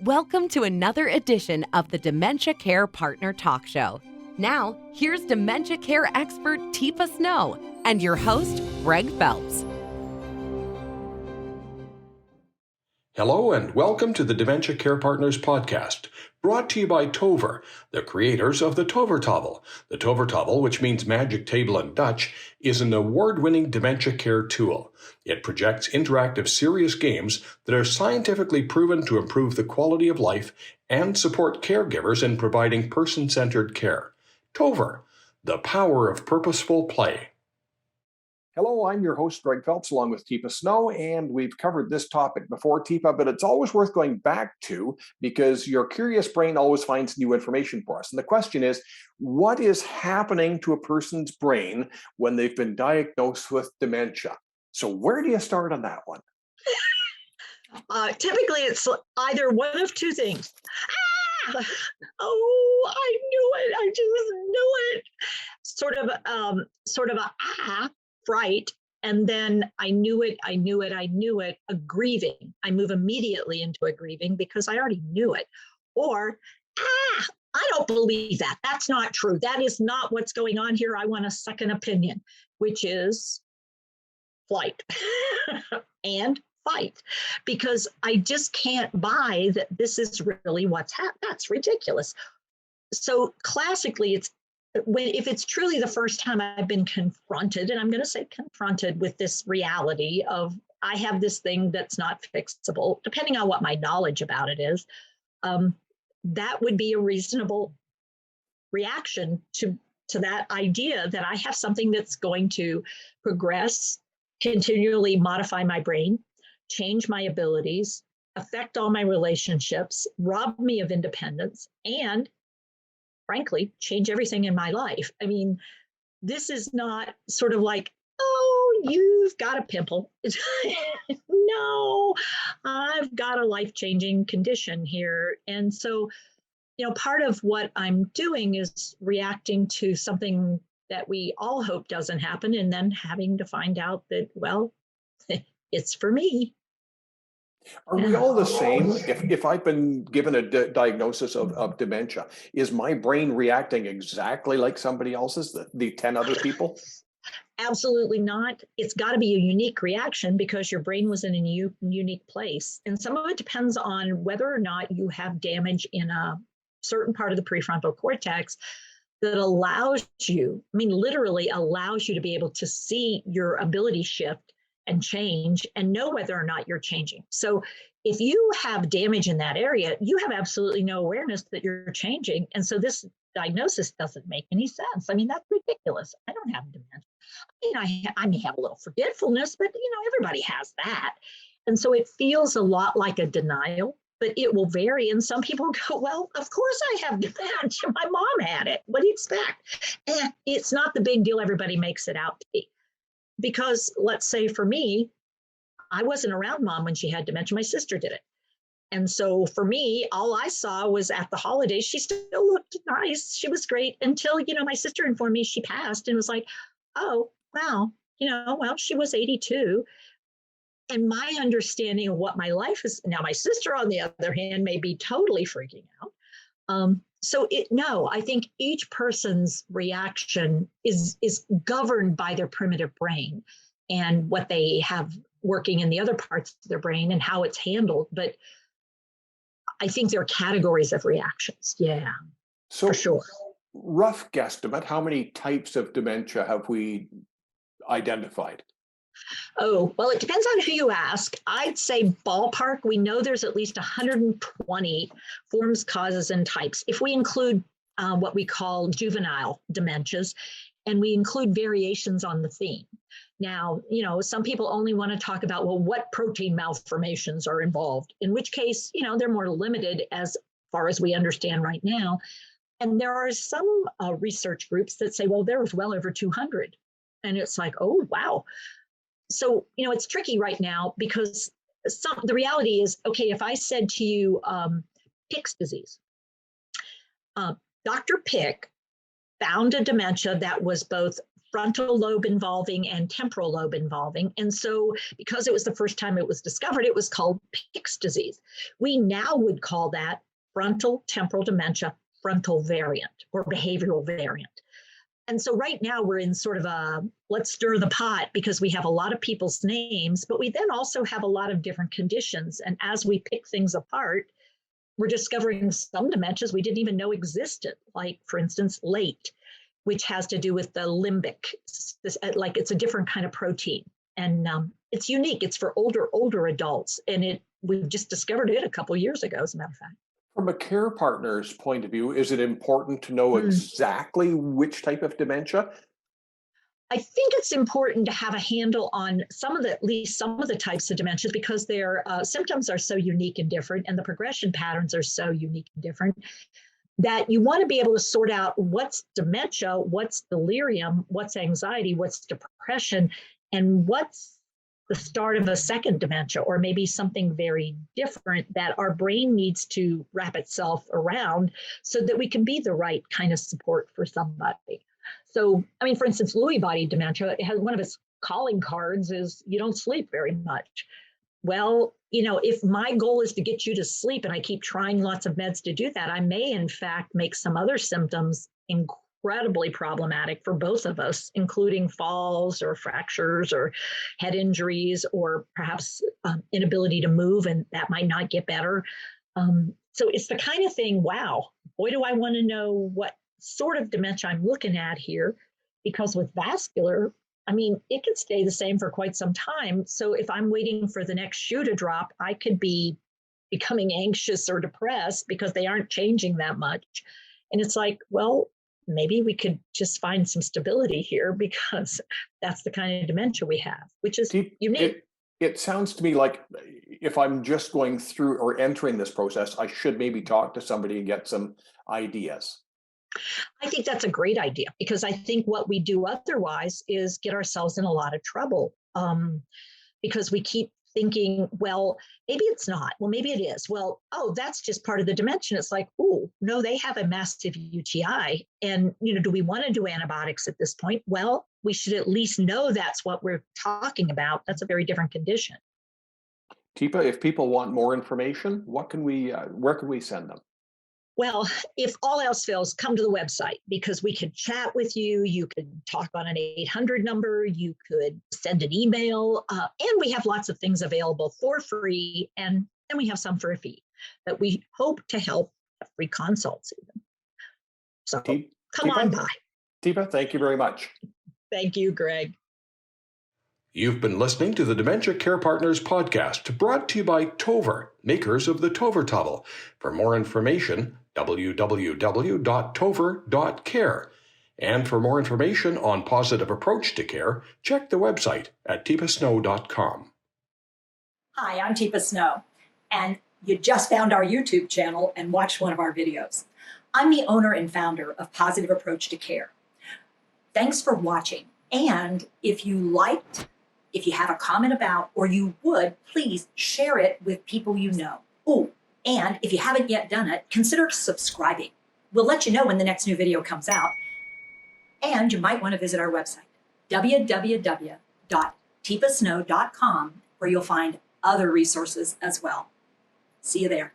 Welcome to another edition of the Dementia Care Partner Talk Show. Now, here's dementia care expert Teepa and your host, Greg Phelps. Hello and welcome to the Dementia Care Partners podcast, brought to you by Tover, the creators of the Tover Tafel. The Tover Tafel, which means magic table in Dutch, is an award-winning dementia care tool. It projects interactive serious games that are scientifically proven to improve the quality of life and support caregivers in providing person-centered care. Tover, the power of purposeful play. Hello, I'm your host, Greg Phelps, along with Teepa, and we've covered this topic before, Teepa, but it's always worth going back to because your curious brain always finds new information for us. And the question is, what is happening to a person's brain when they've been diagnosed with dementia? So where do you start on that one? Typically, it's either one of two things. Oh, I knew it. I just knew it. Sort of a fright, and then I knew it, a grieving. I move immediately into a grieving because I already knew it. Or, I don't believe that. That's not true. That is not what's going on here. I want a second opinion, which is flight and fight, because I just can't buy that this is really what's happening. That's ridiculous. So classically, if it's truly the first time I've been confronted, and I'm going to say confronted with this reality of I have this thing that's not fixable, depending on what my knowledge about it is, that would be a reasonable reaction to that idea that I have something that's going to progress, continually modify my brain, change my abilities, affect all my relationships, rob me of independence, and frankly, change everything in my life. I mean, this is not sort of like, oh, you've got a pimple. No, I've got a life-changing condition here. And so, part of what I'm doing is reacting to something that we all hope doesn't happen, and then having to find out that, well, it's for me. Are we all the same? If I've been given a diagnosis of dementia, is my brain reacting exactly like somebody else's, the 10 other people? Absolutely not. It's got to be a unique reaction because your brain was in a unique place. And some of it depends on whether or not you have damage in a certain part of the prefrontal cortex that allows you, literally allows you to be able to see your ability shift and change and know whether or not you're changing. So if you have damage in that area, you have absolutely no awareness that you're changing. And so this diagnosis doesn't make any sense. That's ridiculous. I don't have dementia. I may have a little forgetfulness, but everybody has that. And so it feels a lot like a denial, but it will vary. And some people go, well, of course I have dementia. My mom had it. What do you expect? And it's not the big deal everybody makes it out to be. Because let's say for me, I wasn't around mom when she had dementia. My sister did it. And so for me, all I saw was at the holidays, she still looked nice. She was great until, my sister informed me she passed and was like, oh, wow, well, she was 82. And my understanding of what my life is now, my sister, on the other hand, may be totally freaking out. I think each person's reaction is governed by their primitive brain and what they have working in the other parts of their brain and how it's handled. But I think there are categories of reactions. Yeah, so for sure. Rough guesstimate, how many types of dementia have we identified? Oh, well, it depends on who you ask. I'd say ballpark, we know there's at least 120 forms, causes, and types. If we include what we call juvenile dementias, and we include variations on the theme. Now, some people only want to talk about, well, what protein malformations are involved, in which case, they're more limited as far as we understand right now. And there are some research groups that say, well, there was well over 200. And it's like, oh, wow. So, it's tricky right now because the reality is, okay, if I said to you, Pick's disease, Dr. Pick found a dementia that was both frontal lobe involving and temporal lobe involving. And so because it was the first time it was discovered, it was called Pick's disease. We now would call that frontal temporal dementia frontal variant or behavioral variant. And so right now we're in sort of a let's stir the pot because we have a lot of people's names, but we then also have a lot of different conditions. And as we pick things apart, we're discovering some dementias we didn't even know existed, like, for instance, late, which has to do with the limbic, like it's a different kind of protein. And it's unique. It's for older adults. And we've just discovered it a couple of years ago, as a matter of fact. From a care partner's point of view, is it important to know exactly which type of dementia? I think it's important to have a handle on at least some of the types of dementias because their symptoms are so unique and different, and the progression patterns are so unique and different that you want to be able to sort out what's dementia, what's delirium, what's anxiety, what's depression, and what's the start of a second dementia, or maybe something very different that our brain needs to wrap itself around so that we can be the right kind of support for somebody. So, I mean, for instance, Lewy body dementia, it has one of its calling cards is you don't sleep very much. Well, if my goal is to get you to sleep and I keep trying lots of meds to do that, I may in fact make some other symptoms incredibly problematic for both of us, including falls or fractures or head injuries or perhaps inability to move, and that might not get better. So it's the kind of thing, wow, boy, do I want to know what sort of dementia I'm looking at here, because with vascular, I mean, it could stay the same for quite some time. So if I'm waiting for the next shoe to drop, I could be becoming anxious or depressed because they aren't changing that much. And it's like, well, maybe we could just find some stability here because that's the kind of dementia we have, which is unique. It sounds to me like if I'm just going through or entering this process, I should maybe talk to somebody and get some ideas. I think that's a great idea because I think what we do otherwise is get ourselves in a lot of trouble because we keep thinking, well, maybe it's not. Well, maybe it is. Well, oh, that's just part of the dimension. It's like, oh, no, they have a massive UTI. And, do we want to do antibiotics at this point? Well, we should at least know that's what we're talking about. That's a very different condition. Teepa, if people want more information, where can we send them? Well, if all else fails, come to the website because we could chat with you. You could talk on an 800 number. You could send an email. And we have lots of things available for free. And then we have some for a fee that we hope to help free consults even. So come on by. Teepa, thank you very much. Thank you, Greg. You've been listening to the Dementia Care Partners podcast, brought to you by Tover, makers of the Tover Towel. For more information, www.tover.care. And for more information on positive approach to care, check the website at teepasnow.com. Hi, I'm Teepa Snow, and you just found our YouTube channel and watched one of our videos. I'm the owner and founder of Positive Approach to Care. Thanks for watching, and if you have a comment about, or you would, please share it with people you know. Oh, and if you haven't yet done it, consider subscribing. We'll let you know when the next new video comes out. And you might want to visit our website, www.teepasnow.com, where you'll find other resources as well. See you there.